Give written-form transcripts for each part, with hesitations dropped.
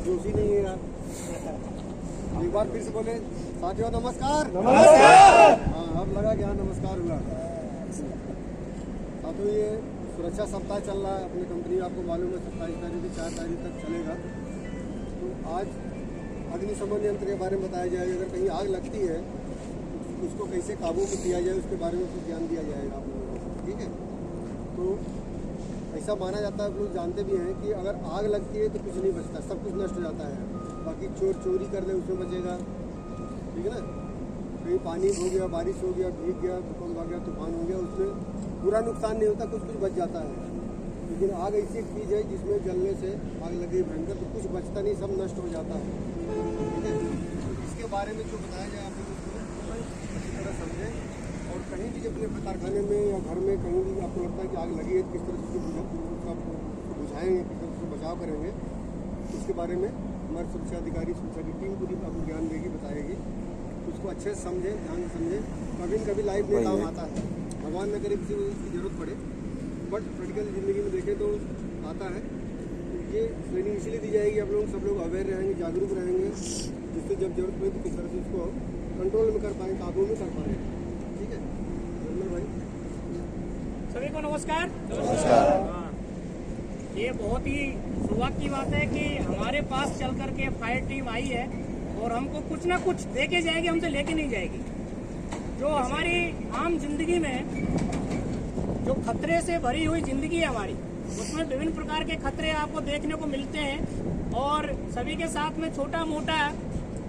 जोश ही नहीं है यार। एक बार फिर से बोले साथियों नमस्कार। नमस्कार। हाँ, अब लगा कि हाँ नमस्कार हुआ। तो ये सुरक्षा सप्ताह चल रहा है अपनी कंपनी में, आपको मालूम है 27 तारीख से 4 तारीख तक चलेगा। तो आज अग्निशमन यंत्र के बारे में बताया जाएगा। अगर कहीं आग लगती है तो उसको कैसे काबू में किया जाए उसके बारे में कुछ ज्ञान दिया जाएगा आप लोगों को, ठीक है। तो ऐसा माना जाता है, आप लोग जानते भी हैं कि अगर आग लगती है तो कुछ नहीं बचता, सब कुछ नष्ट हो जाता है। बाकी चोर चोरी कर ले उसमें बचेगा, ठीक है ना। कहीं पानी हो गया, बारिश हो गया, भीग गया, भूकंप आ गया, तूफान हो गया, उसमें पूरा नुकसान नहीं होता, कुछ बच जाता है। लेकिन आग ऐसी एक चीज़ है जिसमें जलने से आग लगे भयंकर तो कुछ बचता नहीं, सब नष्ट हो जाता है, ठीक है। इसके बारे में जो बताया जाए आप लोग उसको अच्छी तरह समझें। और कहीं भी अपने कारखाने में या घर में कहीं भी आपको लगता है कि आग लगी है, किस तरह से उसको बुझाएंगे, किस तरह से बचाव करेंगे, उसके बारे में हमारे सुरक्षा अधिकारी, सुरक्षा की टीम पूरी आपको ज्ञान देगी, बताएगी। उसको अच्छे से समझें, ध्यान से समझें। कभी न कभी लाइफ में काम आता है, भगवान न करे किसी को इसकी जरूरत पड़े, बट प्रैक्टिकल ज़िंदगी में देखें तो आता है। ये ट्रेनिंग इसलिए दी जाएगी, आप लोग सब लोग अवेयर रहेंगे, जागरूक रहेंगे, जिससे जब जरूरत पड़े तो किस तरह से उसको कंट्रोल में कर पाएँ, काबू में कर पाएँ, ठीक है। भाई सभी को नमस्कार। नमस्कार। ये बहुत ही सौभाग्य की बात है कि हमारे पास चल करके फायर टीम आई है और हमको कुछ ना कुछ दे के जाएगी, हमसे लेके नहीं जाएगी। जो हमारी आम जिंदगी में जो खतरे से भरी हुई जिंदगी है हमारी, उसमें विभिन्न प्रकार के खतरे आपको देखने को मिलते हैं और सभी के साथ में छोटा मोटा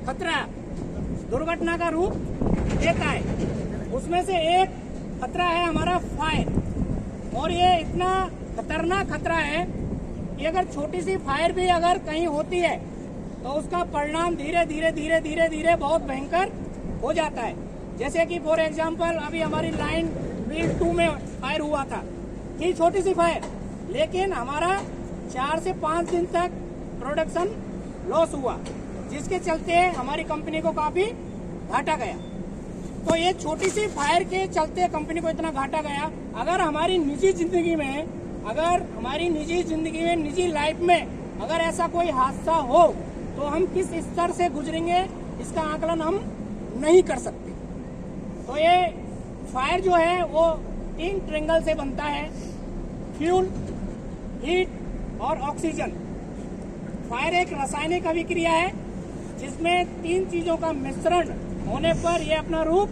खतरा दुर्घटना का रूप देता है। उसमें से एक खतरा है हमारा फायर, और ये इतना खतरनाक खतरा है कि अगर छोटी सी फायर भी अगर कहीं होती है तो उसका परिणाम धीरे धीरे धीरे धीरे धीरे बहुत भयंकर हो जाता है। जैसे कि फॉर एग्जांपल अभी हमारी लाइन B2 में फायर हुआ था, थी छोटी सी फायर, लेकिन हमारा 4 से 5 दिन तक प्रोडक्शन लॉस हुआ, जिसके चलते हमारी कंपनी को काफी घाटा गया। तो ये छोटी सी फायर के चलते कंपनी को इतना घाटा गया। अगर हमारी निजी जिंदगी में निजी लाइफ में अगर ऐसा कोई हादसा हो तो हम किस स्तर से गुजरेंगे, इसका आकलन हम नहीं कर सकते। तो ये फायर जो है वो 3 ट्रिंगल से बनता है, फ्यूल, हीट और ऑक्सीजन। फायर एक रासायनिक अभिक्रिया है जिसमें 3 चीजों का मिश्रण होने पर यह अपना रूप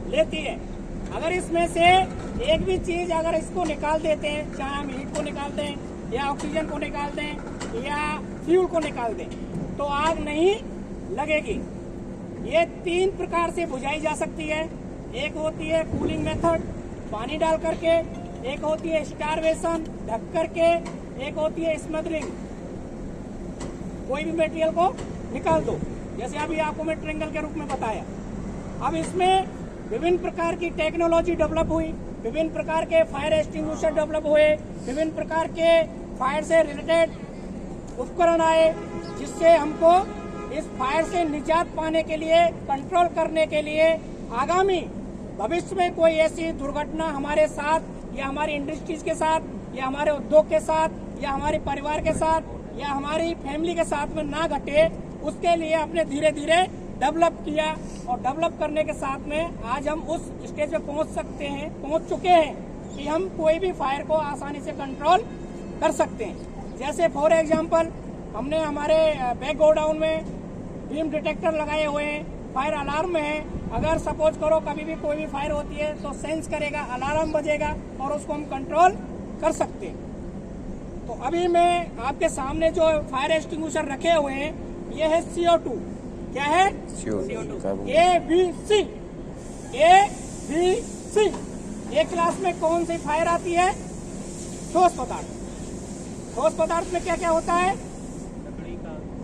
लेती है। अगर इसमें से एक भी चीज अगर इसको निकाल देते हैं, चाहे हम हीट को निकाल दें या ऑक्सीजन को निकाल दें या फ्यूल को निकाल दें, तो आग नहीं लगेगी। ये 3 प्रकार से बुझाई जा सकती है। एक होती है कूलिंग मेथड, पानी डाल करके, एक होती है स्टारवेशन, ढक करके, एक होती है स्मगलिंग, कोई भी मटेरियल को निकाल दो, जैसे अभी आपको मैं ट्रिंगल के रूप में बताया। अब इसमें विभिन्न प्रकार की टेक्नोलॉजी डेवलप हुई, विभिन्न प्रकार के फायर एक्सटिंग्विशर डेवलप हुए, विभिन्न प्रकार के फायर से रिलेटेड उपकरण आए, जिससे हमको इस फायर से निजात पाने के लिए, कंट्रोल करने के लिए, आगामी भविष्य में कोई ऐसी दुर्घटना हमारे साथ या हमारी इंडस्ट्रीज के साथ या हमारे उद्योग के साथ या हमारे परिवार के साथ या हमारी फैमिली के साथ में ना घटे, उसके लिए अपने धीरे धीरे डेवलप किया। और डेवलप करने के साथ में आज हम उस स्टेज पे पहुंच चुके हैं कि हम कोई भी फायर को आसानी से कंट्रोल कर सकते हैं। जैसे फॉर एग्जांपल हमने हमारे बैक गोडाउन में बीम डिटेक्टर लगाए हुए हैं, फायर अलार्म में है। अगर सपोज करो कभी भी कोई भी फायर होती है तो सेंस करेगा, अलार्म बजेगा और उसको हम कंट्रोल कर सकते हैं। तो अभी मैं आपके सामने जो फायर एक्सटिंग्विशर रखे हुए हैं, ये है CO2। क्या है? CO2। ABC। एक क्लास में कौन सी फायर आती है? ठोस पदार्थ। ठोस पदार्थ में क्या क्या होता है?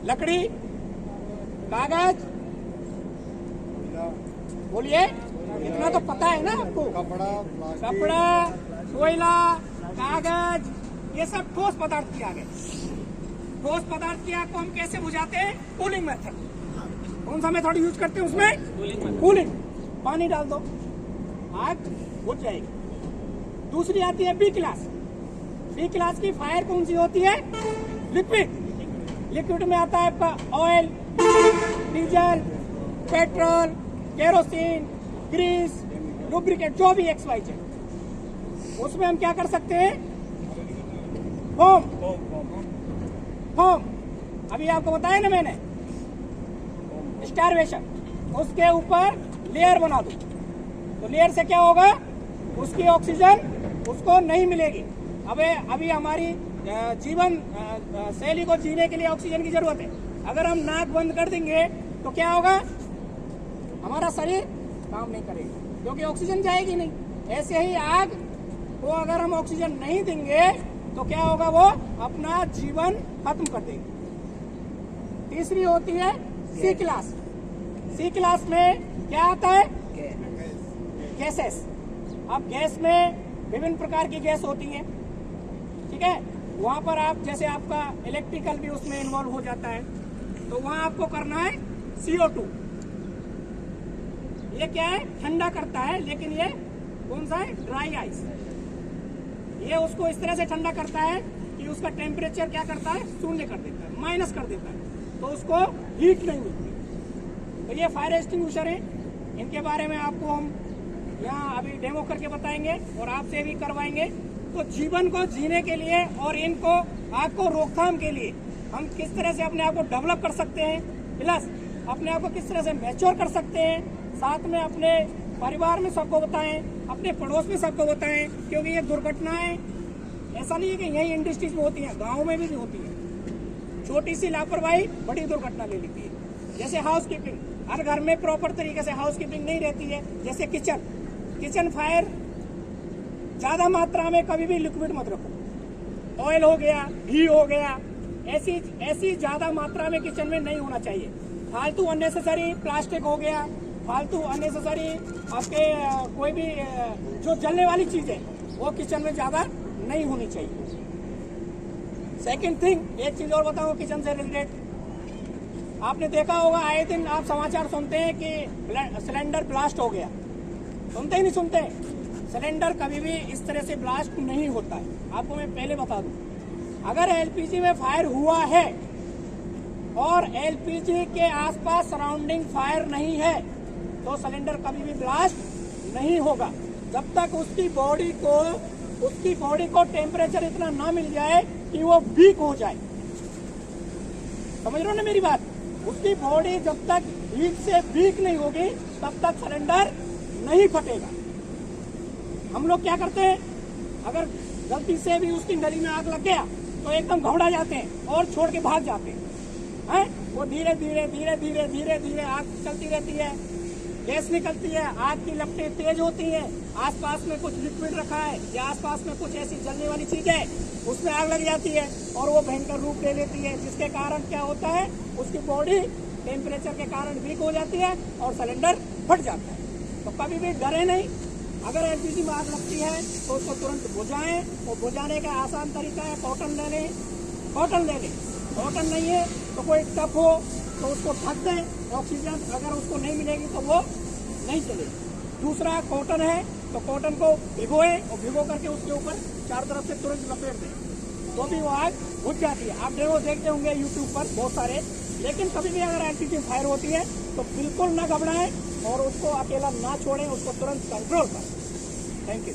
लकड़ी, कागज, बोलिए, इतना तो पता है ना आपको। कपड़ा, कोयला, कागज, ये सब ठोस पदार्थ की आग है। ठोस पदार्थ की आग को हम कैसे बुझाते हैं? Cooling method. कौन सा मेथड यूज करते हैं उसमें? कूलिंग। पानी डाल दो, आग बुझ जाएगी। दूसरी आती है B क्लास। B क्लास की फायर कौन सी होती है? लिक्विड। लिक्विड में आता है आपका oil, diesel, petrol, kerosene, grease, lubricate, जो भी XYZ। उसमें हम क्या कर सकते हैं? फोम अभी आपको बताया ना मैंने, स्टारवेशन, उसके ऊपर लेयर बना दो तो लेयर से क्या होगा? उसकी ऑक्सीजन उसको नहीं मिलेगी। अभी हमारी जीवन शैली को जीने के लिए ऑक्सीजन की जरूरत है। अगर हम नाक बंद कर देंगे तो क्या होगा? हमारा शरीर काम नहीं करेगा क्योंकि ऑक्सीजन जाएगी नहीं। ऐसे ही आग को अगर हम ऑक्सीजन नहीं देंगे तो क्या होगा? वो अपना जीवन खत्म कर देगी। तीसरी होती है सी क्लास। सी क्लास में क्या आता है? गैसेस। अब गैस में विभिन्न प्रकार की गैस होती हैं, ठीक है। वहां पर आप जैसे आपका इलेक्ट्रिकल भी उसमें इन्वॉल्व हो जाता है, तो वहां आपको करना है CO2। ये क्या है? ठंडा करता है, लेकिन ये कौन सा है? Dry ice. ये उसको इस तरह से ठंडा करता है कि उसका टेम्परेचर क्या करता है? शून्य कर देता है, माइनस कर देता है, तो उसको हीट नहीं मिलती। तो ये फायर एक्सटिंग्विशर है, इनके बारे में आपको हम यहाँ अभी डेमो करके बताएंगे और आपसे भी करवाएंगे। तो जीवन को जीने के लिए और इनको आग को रोकथाम के लिए हम किस तरह से अपने आप को डेवलप कर सकते हैं, प्लस अपने आप को किस तरह से मैच्योर कर सकते हैं, साथ में अपने परिवार में सबको बताएं, अपने पड़ोस में सबको बताएं, क्योंकि ये दुर्घटनाएं ऐसा नहीं है कि यही इंडस्ट्रीज में होती हैं, गाँव में भी होती है। छोटी सी लापरवाही बड़ी दुर्घटना ले लेती है। जैसे हाउस कीपिंग, हर घर में प्रॉपर तरीके से हाउस कीपिंग नहीं रहती है। जैसे किचन फायर, ज्यादा मात्रा में कभी भी लिक्विड मत रखो। ऑयल हो गया, घी हो गया, ऐसी ज्यादा मात्रा में किचन में नहीं होना चाहिए। फालतू अननेसेसरी प्लास्टिक हो गया, फालतू अननेसेसरी आपके कोई भी जो जलने वाली चीज है वो किचन में ज्यादा नहीं होनी चाहिए। सेकंड थिंग, एक चीज और बताऊं किचन से रिलेटेड, आपने देखा होगा आए दिन आप समाचार सुनते हैं कि सिलेंडर ब्लास्ट हो गया। सुनते ही नहीं सुनते? सिलेंडर कभी भी इस तरह से ब्लास्ट नहीं होता है। आपको मैं पहले बता दूं, अगर LPG में फायर हुआ है और LPG के आसपास सराउंडिंग फायर नहीं है तो सिलेंडर कभी भी ब्लास्ट नहीं होगा, जब तक उसकी बॉडी को टेम्परेचर इतना ना मिल जाए कि वो वीक हो जाए। समझ रहे हो ना मेरी बात? उसकी बॉडी जब तक हीट से वीक नहीं होगी तब तक सिलेंडर नहीं फटेगा। हम लोग क्या करते हैं, अगर गलती से भी उसकी नली में आग लग गया तो एकदम घबरा जाते हैं और छोड़ के भाग जाते हैं। वो धीरे धीरे आग चलती रहती है, गैस निकलती है, आग की लपटें तेज होती हैं, आसपास में कुछ लिक्विड रखा है या आसपास में कुछ ऐसी जलने वाली चीज है, उसमें आग लग जाती है और वो भयंकर रूप ले लेती है, जिसके कारण क्या होता है, उसकी बॉडी टेम्परेचर के कारण वीक हो जाती है और सिलेंडर फट जाता है। तो कभी भी डरे नहीं, अगर LPG में आग लगती है तो उसको तुरंत बुझाएं, और बुझाने का आसान तरीका है कॉटन ले लें। कॉटन नहीं है तो कोई टब हो तो उसको ढक दें, ऑक्सीजन अगर उसको नहीं मिलेगी तो वो नहीं चलेगी। दूसरा कॉटन है तो कॉटन को भिगोएं और भिगो करके उसके ऊपर चारों तरफ से तुरंत लपेट दें तो भी वो आग बुझ जाती है। आप डेमो देखते होंगे YouTube पर बहुत सारे। लेकिन कभी भी अगर LPG फायर होती है तो बिल्कुल ना घबराएं और उसको अकेला ना छोड़ें, उसको तुरंत कंट्रोल करें। Thank you.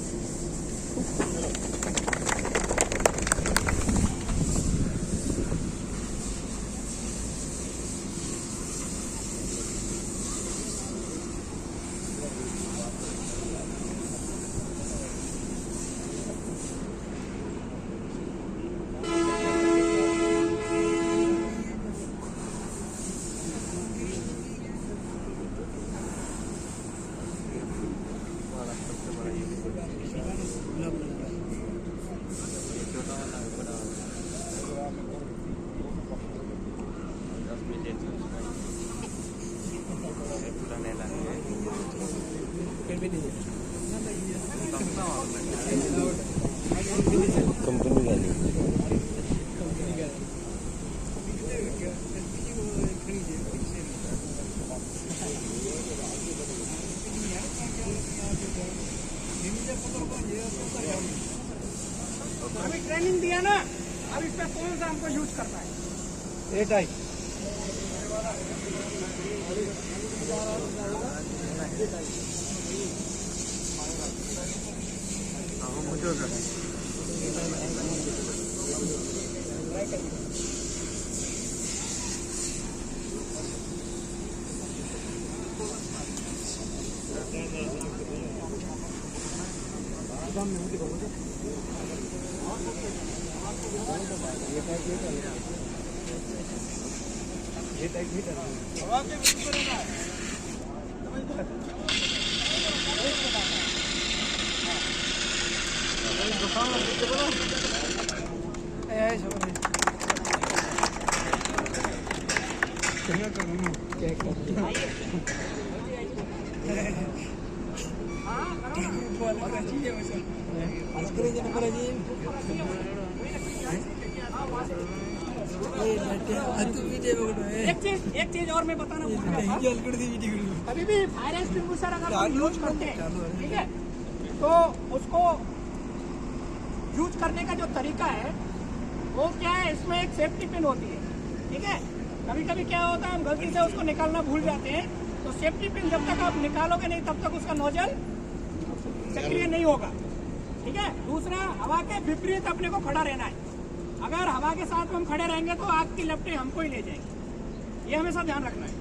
कंपनी वाली अभी ट्रेनिंग दिया ना, अब इस पे कौन सा हमको यूज करना है। एक चीज और मैं बताना भूल गया था। कभी भी फायर एक्सटिंग्विशर अगर हम यूज करते हैं, ठीक है, तो उसको यूज करने का जो तरीका है वो क्या है, इसमें एक सेफ्टी पिन होती है, ठीक है। कभी कभी क्या होता है, हम गलती से उसको निकालना भूल जाते हैं, तो सेफ्टी पिन जब तक आप निकालोगे नहीं तब तक उसका नोजल सक्रिय नहीं होगा, ठीक है। दूसरा, हवा के विपरीत अपने को खड़ा रहना है। अगर हवा के साथ हम खड़े रहेंगे तो आग की लपटें हमको ही ले जाएंगी, ये हमेशा ध्यान रखना है।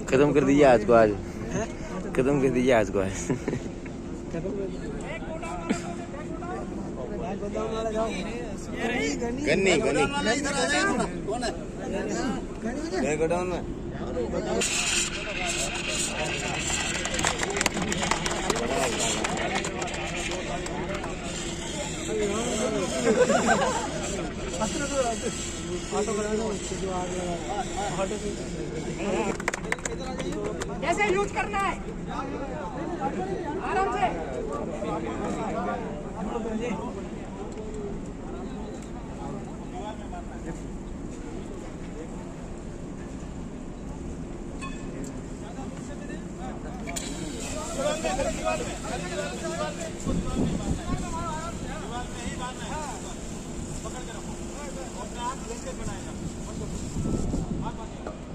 खत्म कर दीजिए आज को, आज खत्म कर दीजिए आज को आज। गन्नी गन्नी गोडाउन में कैसे यूज करना है, आराम से।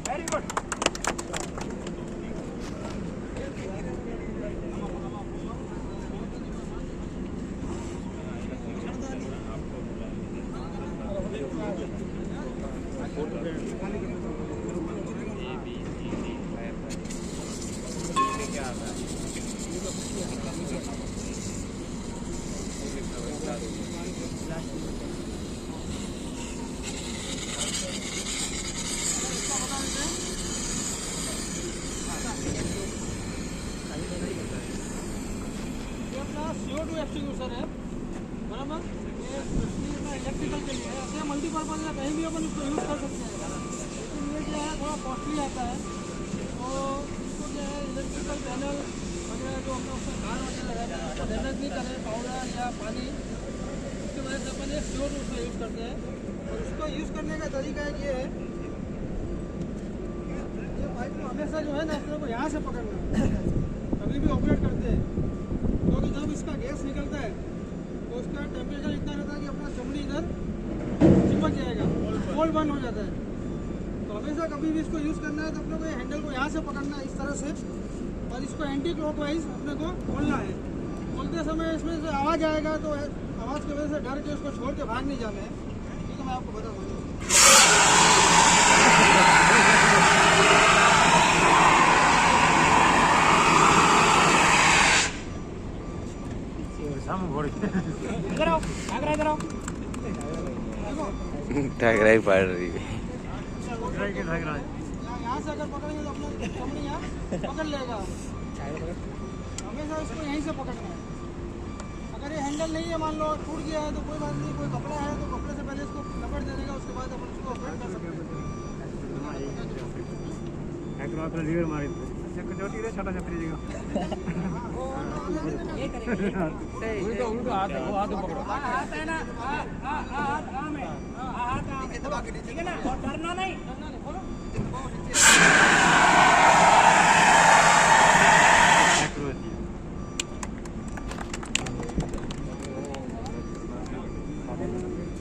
Very good. CO2 एक्सटिंग्विशर है, बराबर। ये इलेक्ट्रिकल के लिए है, मल्टीपर्पज है, कहीं भी अपन इसको यूज़ कर सकते हैं। लेकिन ये क्या है, थोड़ा कॉस्टली आता है, तो इसको क्या है, इलेक्ट्रिकल पैनल वगैरह जो हमने उसमें खान वगैरह लगाते हैं उसको डैमेज नहीं करें, पाउडर या पानी, इसकी वजह से अपन ये CO2 उसमें यूज़ करते हैं। और इसको यूज़ करने का तरीका ये है, ये पाइप को हमेशा जो है ना अपने को यहाँ से पकड़ना है कभी भी ऑपरेट करते हैं, क्योंकि जब इसका गैस निकलता है तो उसका टेम्परेचर इतना रहता है कि अपना चमड़ी इधर चिपक जाएगा, होल बंद हो जाता है। तो हमेशा कभी भी इसको यूज़ करना है तो अपने को हैंडल को यहाँ से पकड़ना है इस तरह से, और इसको एंटी क्लॉकवाइज अपने को खोलना है। खोलते समय इसमें से आवाज़ आएगा, तो आवाज़ की वजह से डर के उसको छोड़ के भाग नहीं जाना है। ठीक है, मैं आपको बता दूँगा। इधर आओ, आगरा इधर आओ। ठाकराई पड़ रही है। यहाँ से अगर पकड़ेंगे तो अपना चमड़ी यहाँ पकड़ लेगा, हमेशा इसको यहीं से पकड़ना है। अगर ये हैंडल नहीं है, मान लो टूट गया है तो कोई बात नहीं, कोई कपड़ा है तो कपड़े से पहले इसको लपेट देने का, उसके बाद अपन इसको ऑपरेट कर सकते हैं। लीवर मारी छोटी रे छोटा छतरी जगह ये करेंगे उनको हाथ पकड़ो हाथ है ना हाथ में हाथ ठीक है ना और डरना नहीं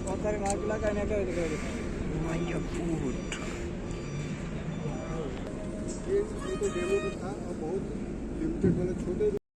बहुत सारे मार्क लगा है क्या ये तो डेमो था और बहुत लिमिटेड वाले छोटे